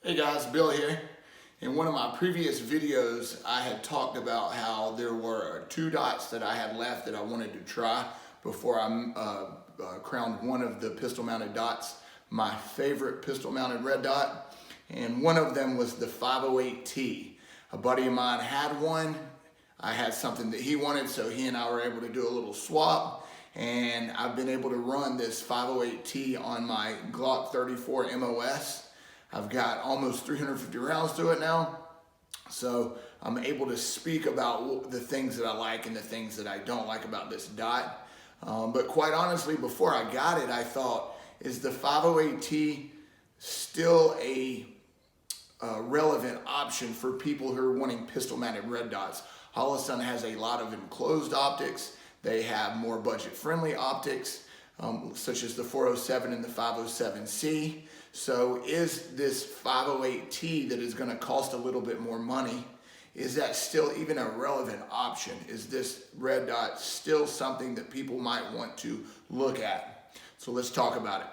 Hey guys, Bill here. In one of my previous videos, I had talked about how there were two dots that I had left that I wanted to try before I crowned one of the pistol mounted dots my favorite pistol mounted red dot. And one of them was the 508T. A buddy of mine had one. I had something that he wanted, so he and I were able to do a little swap. And I've been able to run this 508T on my Glock 34 MOS. I've got almost 350 rounds to it now. So I'm able to speak about the things that I like and the things that I don't like about this dot. But quite honestly, before I got it, I thought, is the 508T still a relevant option for people who are wanting pistol mounted red dots? Holosun has a lot of enclosed optics. They have more budget friendly optics, such as the 407 and the 507C. So is this 508T that is going to cost a little bit more money, is that still even a relevant option? Is this red dot still something that people might want to look at? So let's talk about it.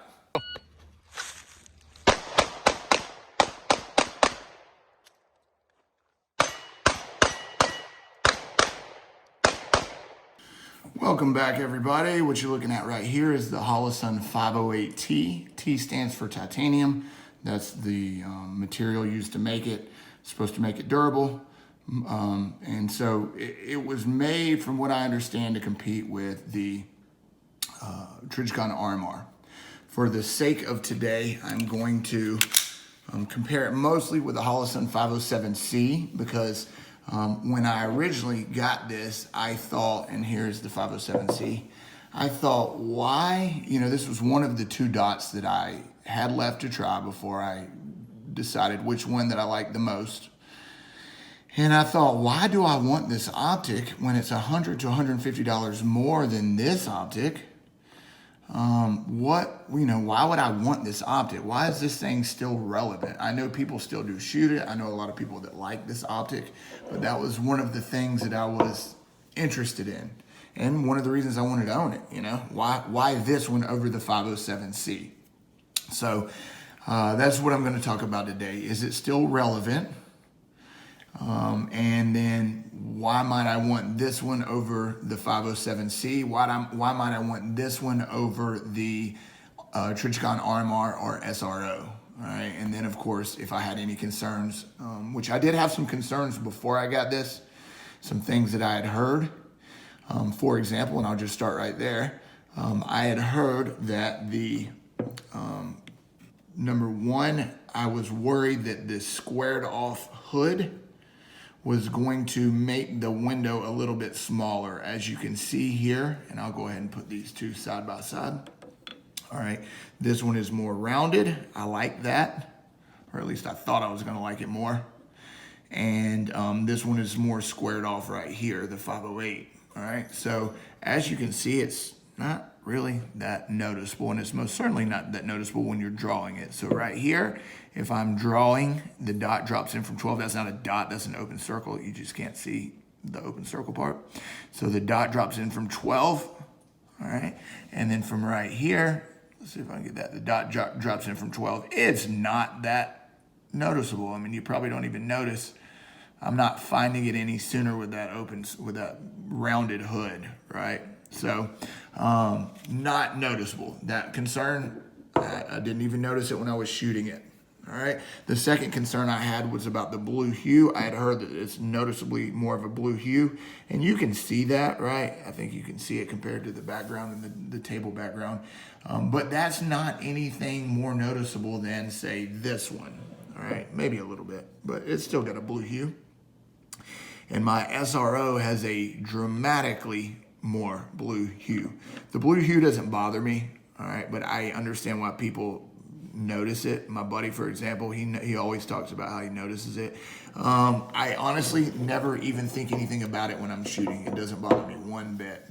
Welcome back, everybody. What you're looking at right here is the Holosun 508T. T stands for titanium. That's the material used to make it. It's supposed to make it durable. And so it was made, from what I understand, to compete with the Trijicon RMR. For the sake of today, I'm going to compare it mostly with the Holosun 507C, because when I originally got this, I thought, and here's the 507C, I thought, why, this was one of the two dots that I had left to try before I decided which one that I liked the most. And I thought, why do I want this optic when it's $100 to $150 more than this optic? Why would I want this optic? Why is this thing still relevant? I know people still do shoot it. I know a lot of people that like this optic, but that was one of the things that I was interested in. And one of the reasons I wanted to own it, why this one over the 507C? So, that's what I'm going to talk about today. Is it still relevant? And then why might I want this one over the 507C? Why might I want this one over the Trijicon RMR or SRO? All right, and then of course, if I had any concerns, which I did have some concerns before I got this, some things that I had heard. For example, and I'll just start right there. I had heard that the number one, I was worried that this squared off hood was going to make the window a little bit smaller, as you can see here. And I'll go ahead and put these two side by side. All right, this one is more rounded. I like that, or at least I thought I was gonna like it more. And this one is more squared off right here, the 508. All right, so as you can see, it's not really that noticeable, and it's most certainly not that noticeable when you're drawing it. So right here, if I'm drawing, the dot drops in from 12. That's not a dot, that's an open circle. You just can't see the open circle part. So the dot drops in from 12, all right? And then from right here, let's see if I can get that. The dot drops in from 12. It's not that noticeable. I mean, you probably don't even notice. I'm not finding it any sooner with that rounded hood, right? So, not noticeable. That concern, I didn't even notice it when I was shooting it. All right. The second concern I had was about the blue hue. I had heard that it's noticeably more of a blue hue, and you can see that, right? I think you can see it compared to the background and the table background. But that's not anything more noticeable than, say, this one. All right. Maybe a little bit, but it's still got a blue hue. And my SRO has a dramatically more blue hue. The blue hue doesn't bother me, all right, but I understand why people notice it. My buddy, for example, he always talks about how he notices it. I honestly never even think anything about it when I'm shooting. It doesn't bother me one bit.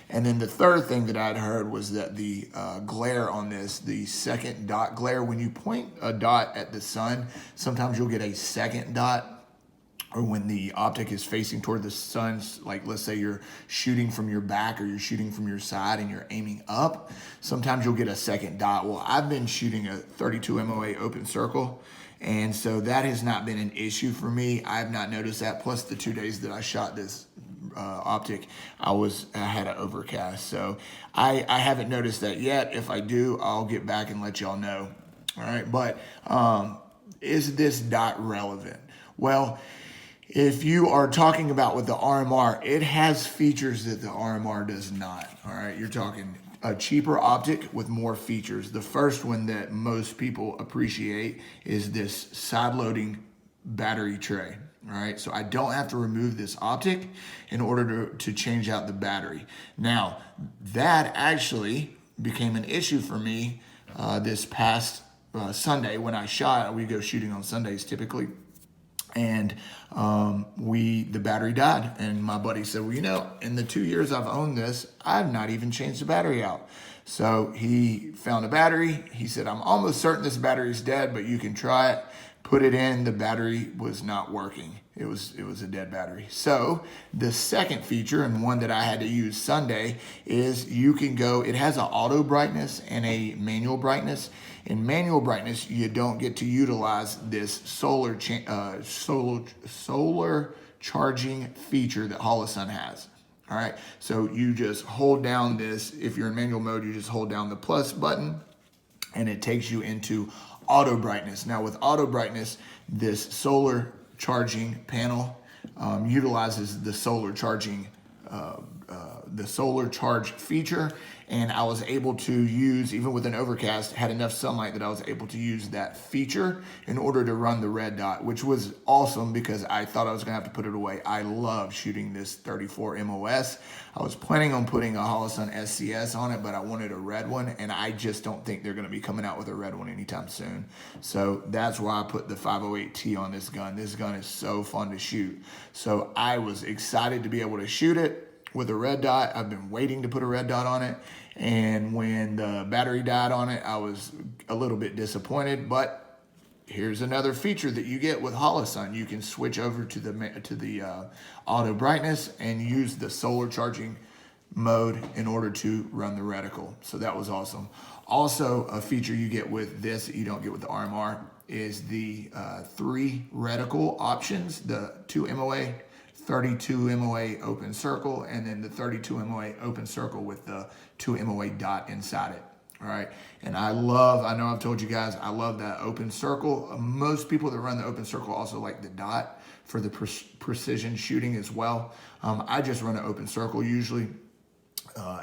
And then the third thing that I'd heard was that the glare on this, the second dot glare, when you point a dot at the sun, sometimes you'll get a second dot. Or when the optic is facing toward the sun, like let's say you're shooting from your back or you're shooting from your side and you're aiming up, sometimes you'll get a second dot. Well, I've been shooting a 32 MOA open circle, And so that has not been an issue for me. I've not noticed that. Plus the 2 days that I shot this optic, I had an overcast. So I haven't noticed that yet. If I do, I'll get back and let y'all know. All right, but is this dot relevant? Well, if you are talking about with the RMR, it has features that the RMR does not. All right, you're talking a cheaper optic with more features. The first one that most people appreciate is this side-loading battery tray. All right, so I don't have to remove this optic in order to change out the battery. Now, that actually became an issue for me this past Sunday when I shot. We go shooting on Sundays typically. And the battery died, and my buddy said, well, you know, in the 2 years I've owned this, I've not even changed the battery out. So he found a battery. He said, I'm almost certain this battery is dead, but you can try it. Put it in, the battery was not working. It was a dead battery. So the second feature, and one that I had to use Sunday, is you can go, it has an auto brightness and a manual brightness. In manual brightness, you don't get to utilize this solar charging feature that Holosun has. All right, so you just hold down this, if you're in manual mode, you just hold down the plus button and it takes you into auto brightness. Now with auto brightness, this solar charging panel utilizes the solar charging the solar charge feature, and I was able to use, even with an overcast, had enough sunlight that I was able to use that feature in order to run the red dot, which was awesome because I thought I was gonna have to put it away. I love shooting this 34 MOS. I was planning on putting a Holosun SCS on it, but I wanted a red one, and I just don't think they're gonna be coming out with a red one anytime soon. So that's why I put the 508T on this gun. This gun is so fun to shoot. So I was excited to be able to shoot it with a red dot. I've been waiting to put a red dot on it, and when the battery died on it, I was a little bit disappointed. But here's another feature that you get with Holosun. You can switch over to the auto brightness and use the solar charging mode in order to run the reticle. So that was awesome. Also, a feature you get with this that you don't get with the RMR is the 3 reticle options, the 2 MOA, 32 MOA open circle, and then the 32 MOA open circle with the 2 MOA dot inside it. All right, and I know I've told you guys, I love that open circle. Most people that run the open circle also like the dot for the precision shooting as well. I just run an open circle usually.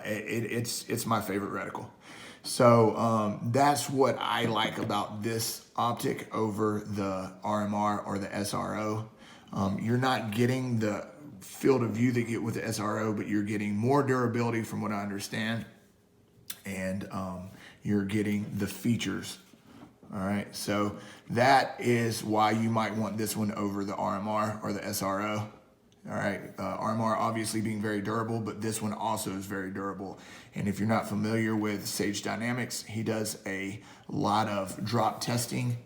It's my favorite reticle. So that's what I like about this optic over the RMR or the SRO. You're not getting the field of view that you get with the SRO, but you're getting more durability from what I understand, and you're getting the features. All right, so that is why you might want this one over the RMR or the SRO. All right, RMR obviously being very durable, but this one also is very durable. And if you're not familiar with Sage Dynamics, he does a lot of drop testing.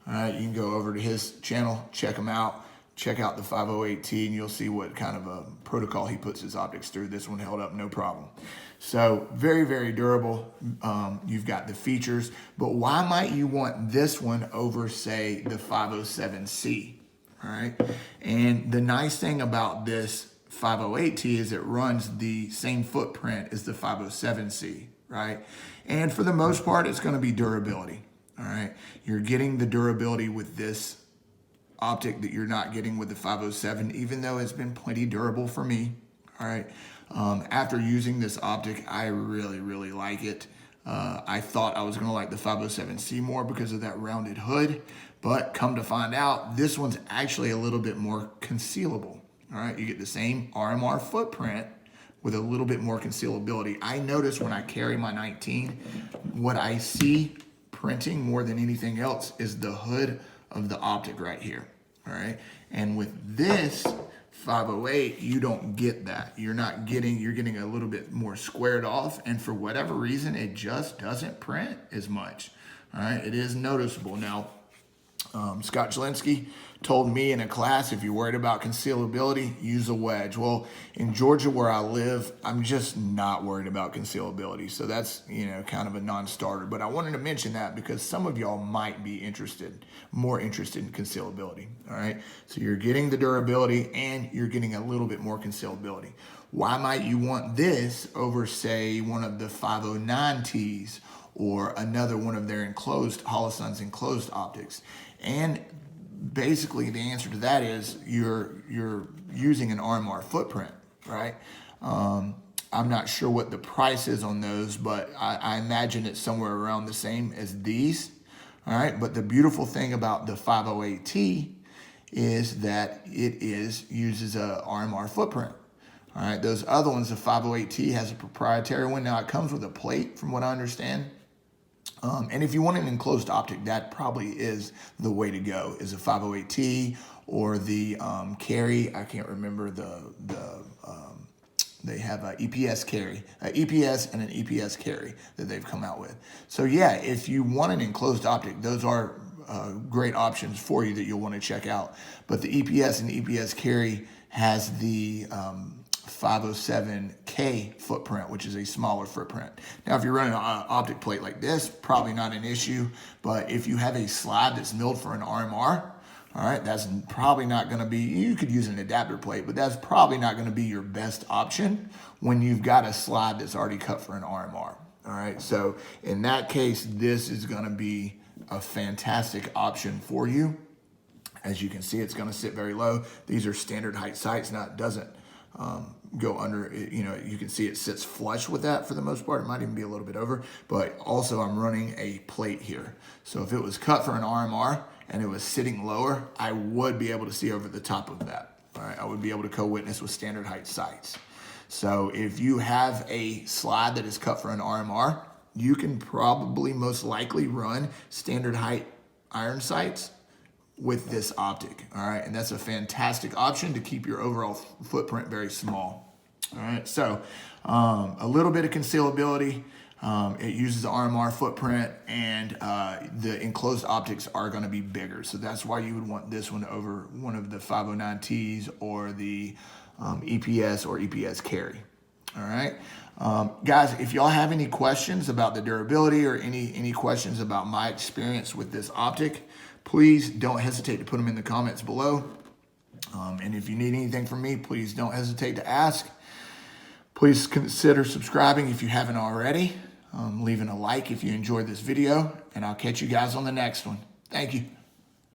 All right, you can go over to his channel, check him out. Check out the 508T and you'll see what kind of a protocol he puts his optics through. This one held up no problem. So very, very durable. You've got the features, but why might you want this one over, say, the 507C? All right. And the nice thing about this 508T is it runs the same footprint as the 507C, right? And for the most part, it's going to be durability. All right. You're getting the durability with this optic that you're not getting with the 507, even though it's been plenty durable for me. All right. After using this optic, I really, really like it. I thought I was going to like the 507C more because of that rounded hood, but come to find out, this one's actually a little bit more concealable. All right. You get the same RMR footprint with a little bit more concealability. I notice when I carry my 19, what I see printing more than anything else is the hood of the optic right here. All right. And with this 508, you don't get that. You're getting a little bit more squared off, and for whatever reason, it just doesn't print as much. All right. It is noticeable. Now, Scott Jelinski told me in a class, if you're worried about concealability, use a wedge. Well, in Georgia where I live, I'm just not worried about concealability. So that's, kind of a non-starter. But I wanted to mention that because some of y'all might be more interested in concealability. All right. So you're getting the durability and you're getting a little bit more concealability. Why might you want this over, say, one of the 509Ts or another one of their Holosun's enclosed optics? And basically the answer to that is you're using an RMR footprint, right? I'm not sure what the price is on those, but I imagine it's somewhere around the same as these. All right, but the beautiful thing about the 508T is that it uses a RMR footprint. All right, those other ones, the 508T has a proprietary one. Now it comes with a plate from what I understand. And if you want an enclosed optic, that probably is the way to go, is a 508T or the carry. I can't remember they have an EPS carry, an EPS and an EPS carry that they've come out with. So yeah, if you want an enclosed optic, those are great options for you that you'll want to check out. But the EPS and EPS carry has the 507K footprint, which is a smaller footprint. Now, if you're running an optic plate like this, probably not an issue. But if you have a slide that's milled for an RMR, all right, that's probably not going to be, you could use an adapter plate, but that's probably not going to be your best option when you've got a slide that's already cut for an RMR. All right, so in that case, this is going to be a fantastic option for you. As you can see, it's going to sit very low. These are standard height sights. Now, it doesn't go under, you can see it sits flush with that for the most part. It might even be a little bit over, but also I'm running a plate here. So if it was cut for an RMR and it was sitting lower, I would be able to see over the top of that. All right, I would be able to co-witness with standard height sights. So if you have a slide that is cut for an RMR, you can probably most likely run standard height iron sights with this optic. All right, and that's a fantastic option to keep your overall footprint very small. All right, so a little bit of concealability. It uses the RMR footprint, and the enclosed optics are going to be bigger. So that's why you would want this one over one of the 509Ts or the EPS or EPS carry. All right, guys, if y'all have any questions about the durability or any questions about my experience with this optic, please don't hesitate to put them in the comments below. And if you need anything from me, please don't hesitate to ask. Please consider subscribing if you haven't already. Leaving a like if you enjoyed this video, and I'll catch you guys on the next one. Thank you.